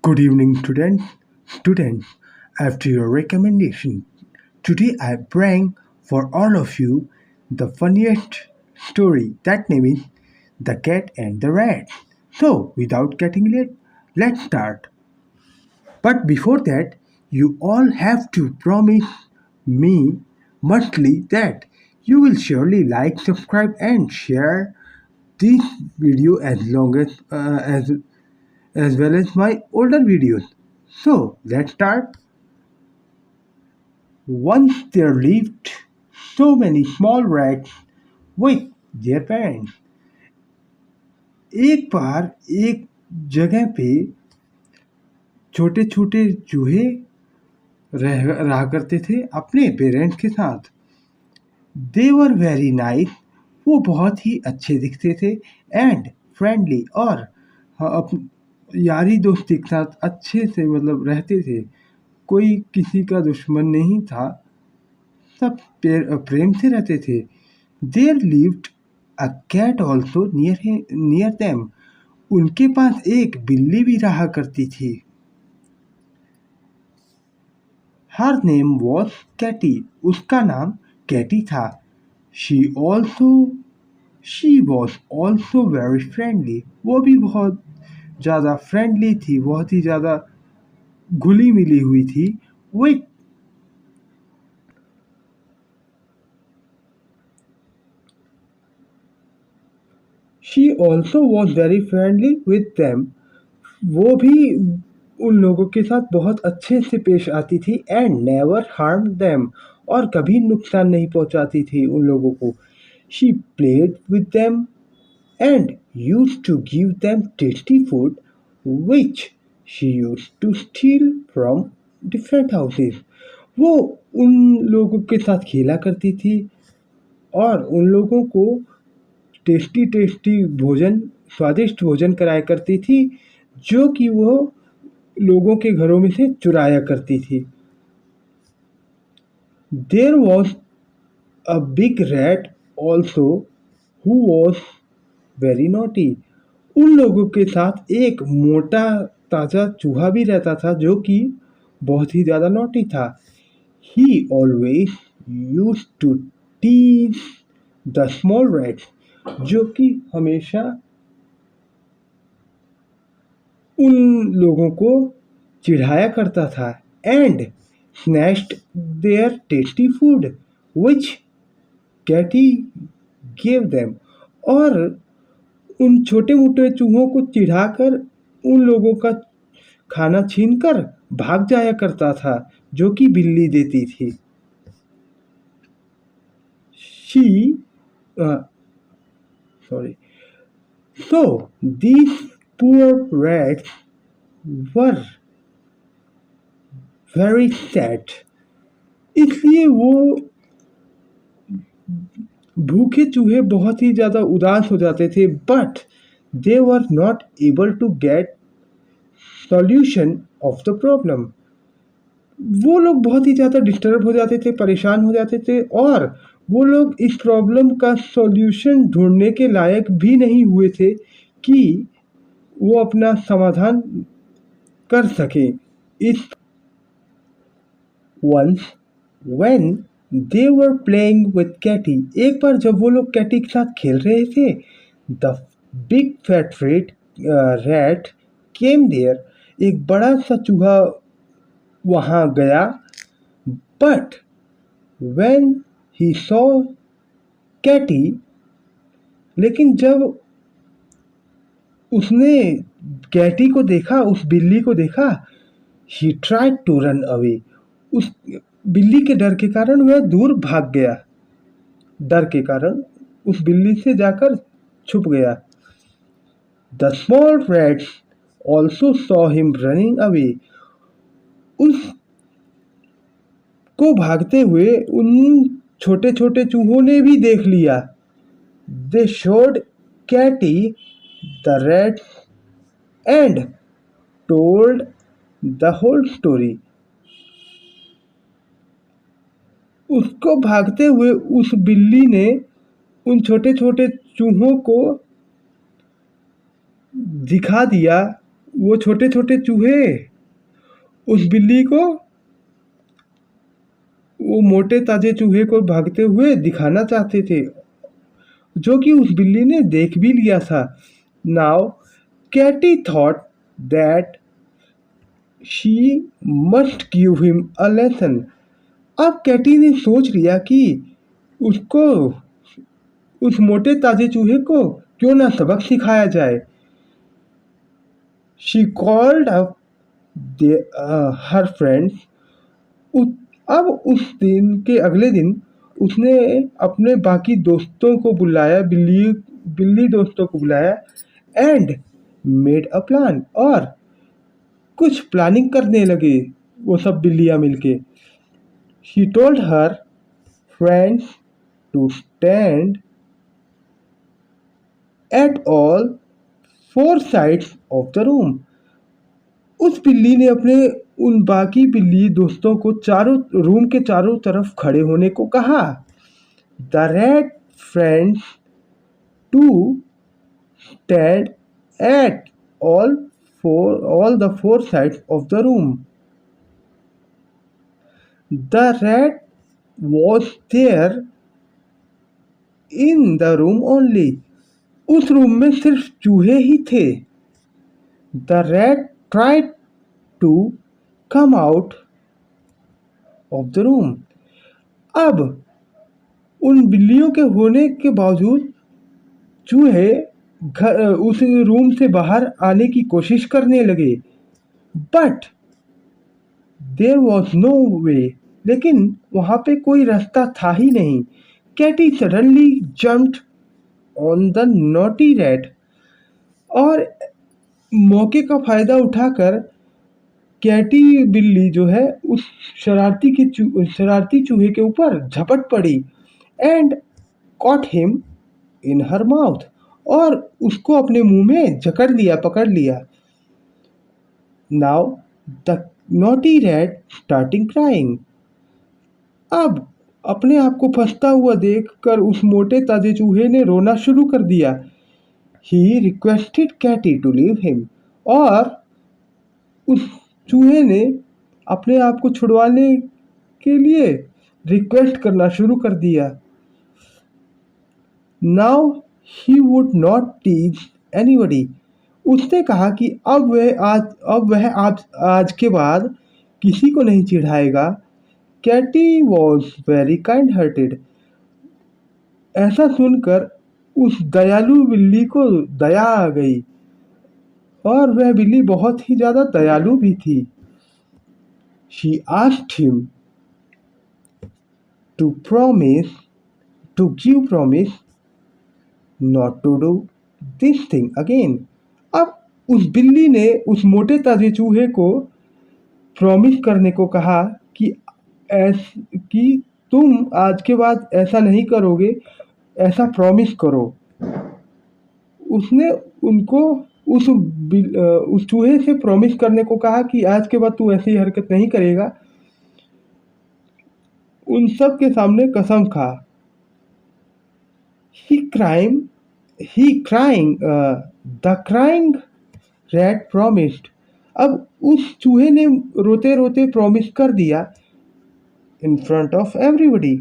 Good evening, students. Students, after your recommendation, today I bring for all of you the funniest story. That name is The Cat and the Rat. So, without getting late, let's start. But before that, you all have to promise me monthly that you will surely like, subscribe, and share this video as well as my older videos. So let's start. Once there lived so many small rats with their parents. एक बार एक जगह पे छोटे छोटे चूहे रहा करते थे अपने पेरेंट्स के साथ. दे वर वेरी नाइस. वो बहुत ही अच्छे दिखते थे एंड फ्रेंडली और यारी दोस्ती के साथ अच्छे से रहते थे. कोई किसी का दुश्मन नहीं था. सब प्रेम से रहते थे. There lived a cat also near them. उनके पास एक बिल्ली भी रहा करती थी. Her name was Katie. उसका नाम कैटी था. She was also very friendly. वो भी बहुत ज़्यादा फ्रेंडली थी, बहुत ही ज़्यादा घुली मिली हुई थी. With she also was very friendly with them. वो भी उन लोगों के साथ बहुत अच्छे से पेश आती थी. And never harm them. और कभी नुकसान नहीं पहुंचाती थी उन लोगों को. She played with them and used to give them tasty food which she used to steal from different houses. वो उन लोगों के साथ खेला करती थी और उन लोगों को टेस्टी भोजन, स्वादिष्ट भोजन कराया करती थी जो कि वो लोगों के घरों में से चुराया करती थी. There was a big rat also who was very naughty. उन लोगों के साथ एक मोटा ताज़ा चूहा भी रहता था जो कि बहुत ही ज़्यादा नॉटी था. He always used to tease the small rat. जो कि हमेशा उन लोगों को चिढ़ाया करता था. And snatched their tasty food which Katie gave them. और उन छोटे मोटे चूहों को चिढ़ाकर उन लोगों का खाना छीनकर भाग जाया करता था जो कि बिल्ली देती थी. So these poor rats were very sad. इसलिए वो भूखे चूहे बहुत ही ज़्यादा उदास हो जाते थे. But they were not able to get solution of the problem. वो लोग बहुत ही ज़्यादा डिस्टर्ब हो जाते थे, परेशान हो जाते थे और वो लोग इस प्रॉब्लम का सॉल्यूशन ढूंढने के लायक भी नहीं हुए थे कि वो अपना समाधान कर सकें. इस once when they were playing with Katie. एक बार जब वो लोग कैटी के साथ खेल रहे थे, the big fat rat came there. एक बड़ा सा चूहा वहाँ गया. But when he saw Katie, लेकिन जब उसने कैटी को देखा, उस बिल्ली को देखा, he tried to run away. उस बिल्ली के डर के कारण वह दूर भाग गया. डर के कारण उस बिल्ली से जाकर छुप गया. The small rats also saw him running away. उस को भागते हुए उन छोटे छोटे चूहों ने भी देख लिया. They showed Katie the rat and told the whole story. उसको भागते हुए उस बिल्ली ने उन छोटे छोटे चूहों को दिखा दिया वो छोटे छोटे चूहे उस बिल्ली को, वो मोटे ताजे चूहे को भागते हुए दिखाना चाहते थे, जो कि उस बिल्ली ने देख भी लिया था। Now Katie thought that she must give him a lesson. अब कैटी ने सोच लिया कि उसको, उस मोटे ताजे चूहे को क्यों ना सबक सिखाया जाए। She called up her friends. अब उस दिन के अगले दिन उसने अपने बाकी दोस्तों को बुलाया, बिल्ली बिल्ली दोस्तों को बुलाया एंड मेड अ प्लान, और कुछ प्लानिंग करने लगे वो सब बिल्लियां मिलके। She told her friends to stand at all four sides of the room. उस बिल्ली ने अपने उन बाकी बिल्ली दोस्तों को चारों रूम के चारों तरफ खड़े होने को कहा। The red friends to stand at all all the four sides of the room. The rat was there in the room only. उस रूम में सिर्फ चूहे ही थे। The rat tried to come out of the room. अब उन बिल्लियों के होने के बावजूद चूहे उस रूम से बाहर आने की कोशिश करने लगे, but there was no way. लेकिन वहां पे कोई रास्ता था ही नहीं। Katie suddenly jumped on the naughty rat, और मौके का फायदा उठाकर कैटी बिल्ली जो है उस शरारती चूहे के ऊपर झपट पड़ी and cot him in her mouth, और उसको अपने मुंह में जकड़ लिया, पकड़ लिया। Now the naughty rat starting crying. अब अपने आप को फंसता हुआ देखकर उस मोटे ताजे चूहे ने रोना शुरू कर दिया। He requested Katie to leave him, और उस चूहे ने अपने आप को छुड़वाने के लिए रिक्वेस्ट करना शुरू कर दिया। Now he would not tease anybody. उसने कहा कि अब वह आज के बाद किसी को नहीं चिढ़ाएगा। Katie was very kind hearted. ऐसा सुनकर उस दयालु बिल्ली को दया आ गई, और वह बिल्ली बहुत ही ज़्यादा दयालु भी थी। She asked him to promise to give promise not to do this thing again. अब उस बिल्ली ने उस मोटे ताजे चूहे को प्रॉमिस करने को कहा कि कि तुम आज के बाद ऐसा नहीं करोगे, ऐसा प्रॉमिस करो। उसने उनको उस चूहे से प्रॉमिस करने को कहा कि आज के बाद तू ऐसी हरकत नहीं करेगा। उन सब के सामने कसम खा। The crying rat promised. अब उस चूहे ने रोते रोते प्रॉमिस कर दिया इन फ्रंट ऑफ एवरीबडी।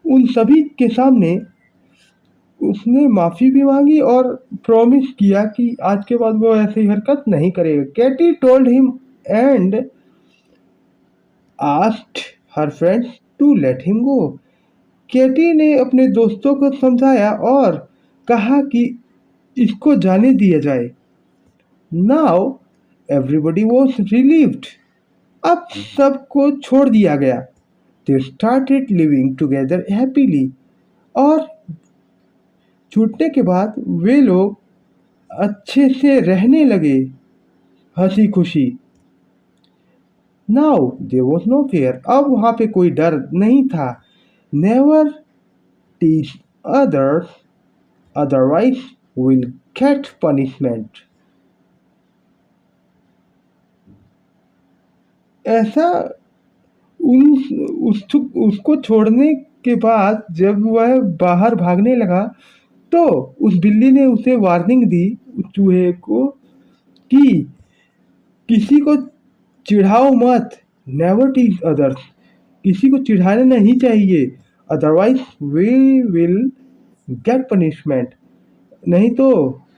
उन सभी के सामने उसने माफ़ी भी मांगी और प्रॉमिस किया कि आज के बाद वो ऐसी हरकत नहीं करेगा। Katie told him and asked her friends to let him go. Katie ने अपने दोस्तों को समझाया और कहा कि इसको जाने दिया जाए। Now everybody was relieved. अब सबको छोड़ दिया गया। They started living together happily, और छूटने के बाद वे लोग अच्छे से रहने लगे हंसी खुशी। Now there was no fear. अब वहाँ पे कोई डर नहीं था। Never teach others, otherwise will get punishment. ऐसा उसको छोड़ने के बाद जब वह बाहर भागने लगा तो उस बिल्ली ने उसे वार्निंग दी, उस चूहे को, कि किसी को चिढ़ाओ मत। Never tease others. किसी को चिढ़ाना नहीं चाहिए, otherwise we will get punishment. नहीं तो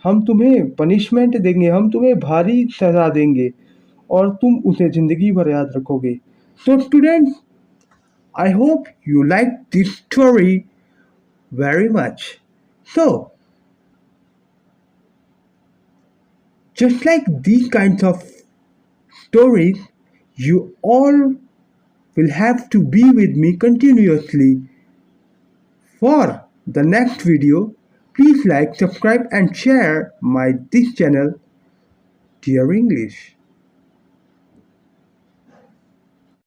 हम तुम्हें पनिशमेंट देंगे, हम तुम्हें भारी सजा देंगे और तुम उसे ज़िंदगी भर याद रखोगे। तो student, I hope you like this story very much. So, just like these kinds of stories, you all will have to be with me continuously. For the next video, please like, subscribe and share my this channel, Dear English.